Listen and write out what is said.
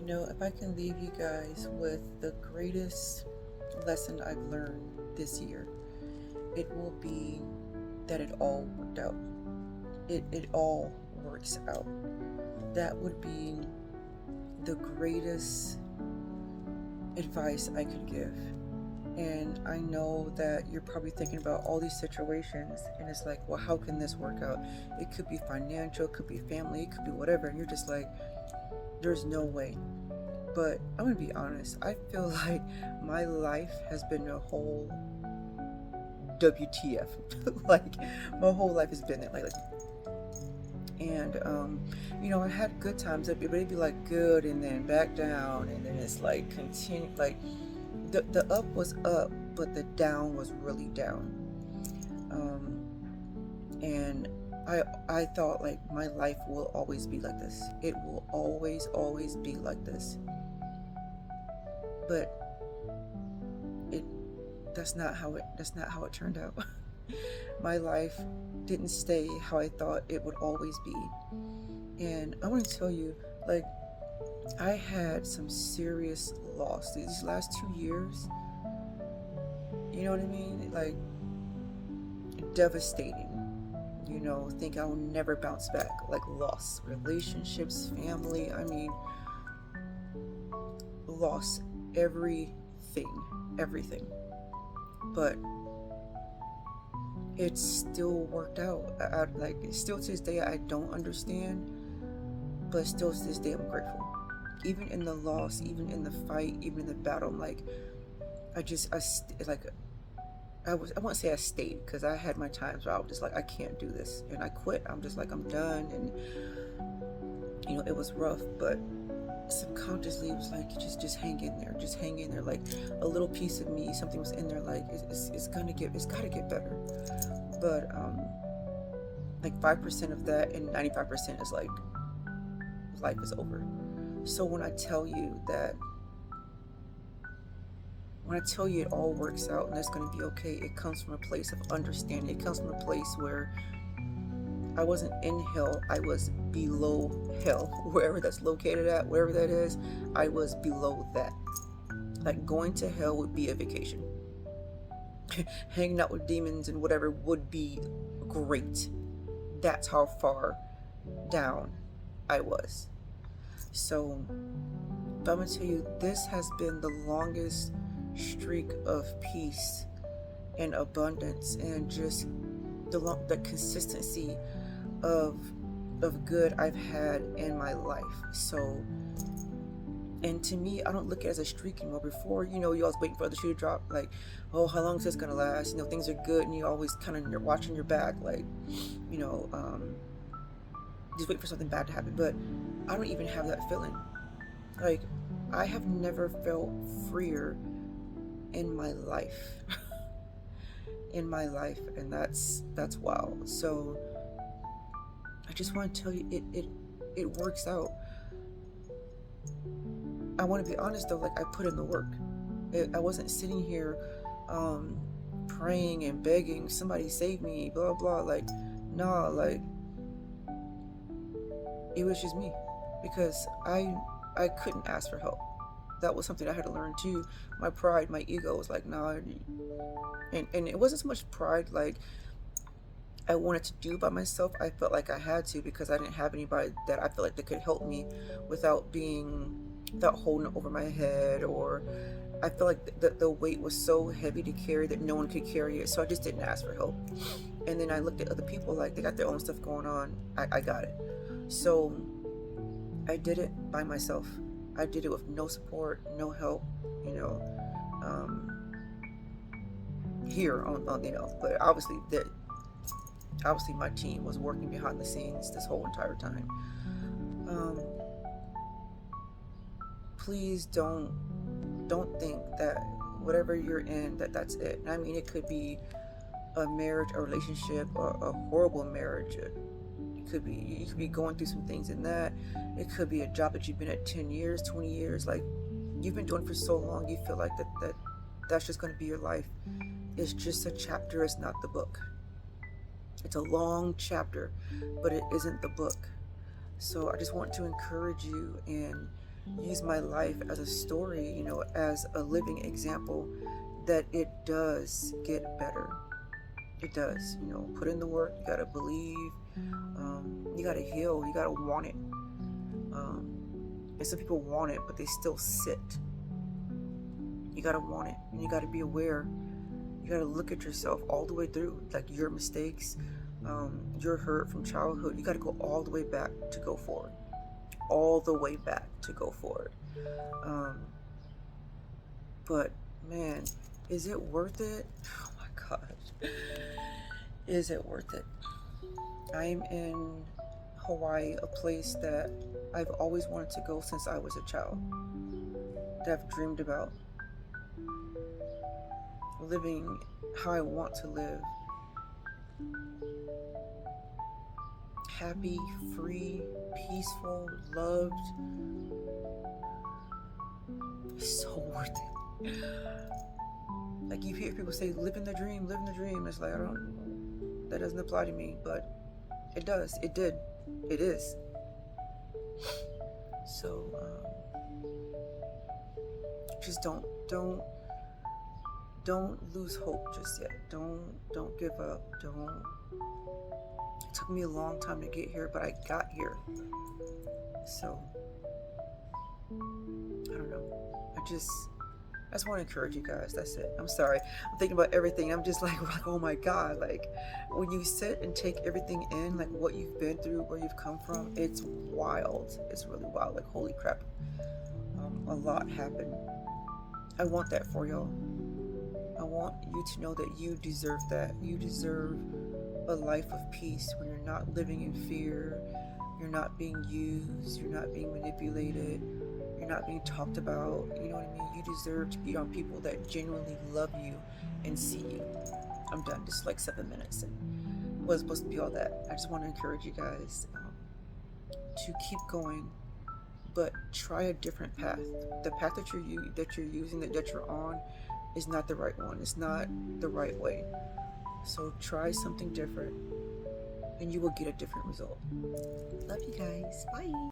If I can leave you guys with the greatest lesson I've learned this year, it will be that it all worked out. It all works out. That would be the greatest advice I could give. And I know that you're probably thinking about all these situations, and it's like, well, how can this work out? It could be financial, it could be family, it could be whatever. And you're just like, there's no way. But I'm gonna be honest, I feel like my life has been a whole WTF. Like, my whole life has been it. And I had good times. It'd be like good, and then back down, and then it's like continue. Like the up was up, but the down was really down. And I thought like my life will always be like this. It will always be like this. But it that's not how it turned out. My life didn't stay how I thought it would always be. And I want to tell you, like, I had some serious loss these last 2 years. You know what I mean? Like, devastating. Think I'll never bounce back. Like, loss, relationships, family. I mean, lost everything. But it still worked out. Like, still to this day, I don't understand, but still to this day, I'm grateful. Even in the loss, even in the fight, even in the battle, I'm like, I won't say I stayed, because I had my times where I was just like, I can't do this, and I quit. I'm just like, I'm done. And it was rough, but subconsciously it was like, just hang in there. Like, a little piece of me, something was in there, like, it's gotta get better. But like 5% of that, and 95% is like, life is over. So when I tell you it all works out and it's going to be okay, it comes from a place of understanding. It comes from a place where I wasn't in hell, I was below hell. Wherever that's located at, wherever that is, I was below that. Like, going to hell would be a vacation. Hanging out with demons and whatever would be great. That's how far down I was. So, but I'm going to tell you, this has been the longest streak of peace and abundance, and just the consistency of good I've had in my life. So, and to me, I don't look at it as a streak anymore. Before, you always waiting for the shoe to drop. Like, oh, how long is this gonna last? Things are good, and you always kind of, you're watching your back, like, just wait for something bad to happen. But I don't even have that feeling. Like, I have never felt freer in my life. And that's wild. So I just want to tell you, it works out. I want to be honest though, like, I put in the work. I wasn't sitting here praying and begging somebody save me, blah blah. Like, nah, like, it was just me, because I couldn't ask for help. That was something I had to learn too. My pride, my ego was like, nah. And it wasn't so much pride, like, I wanted to do by myself. I felt like I had to, because I didn't have anybody that I felt like that could help me without holding it over my head, or I felt like the weight was so heavy to carry that no one could carry it. So I just didn't ask for help. And then I looked at other people, like, they got their own stuff going on. I got it. So I did it by myself. I did it with no support, no help, here on but obviously my team was working behind the scenes this whole entire time. Please don't think that whatever you're in, that's it. I mean, it could be a marriage, a relationship, or a horrible marriage. You could be going through some things in that. It could be a job that you've been at 10 years, 20 years, like, you've been doing for so long, you feel like that's just going to be your life. It's just a chapter, it's not the book. It's a long chapter, but it isn't the book. So I just want to encourage you and use my life as a story, as a living example that it does get better. It does. Put in the work. You gotta believe. You gotta heal. You gotta want it. And some people want it, but they still sit. You gotta want it, and you gotta be aware. You gotta look at yourself all the way through, like your mistakes, your hurt from childhood. You gotta go all the way back to go forward. All the way back to go forward. But man, is it worth it? Oh my gosh. Is it worth it? I'm in Hawaii, a place that I've always wanted to go since I was a child, that I've dreamed about living how I want to live. Happy, free, peaceful, loved. It's so worth it. Like, you hear people say, living the dream, living the dream. It's like, that doesn't apply to me, but it does. It did. It is. So, just don't lose hope just yet. Don't give up. It took me a long time to get here, but I got here. So, I don't know. I just want to encourage you guys. That's it. I'm sorry. I'm thinking about everything. I'm just like, oh my God. Like, when you sit and take everything in, like what you've been through, where you've come from, it's wild. It's really wild. Like, holy crap. A lot happened. I want that for y'all. I want you to know that you deserve that. You deserve a life of peace when you're not living in fear. You're not being used. You're not being manipulated. You're not being talked about. You know what I mean? You deserve to be around people that genuinely love you and see you. I'm done. Just like 7 minutes, and it wasn't supposed to be all that. I just want to encourage you guys to keep going, but try a different path. The path that you're using, that you're on, is not the right one. It's not the right way. So try something different, and you will get a different result. Love you guys. Bye.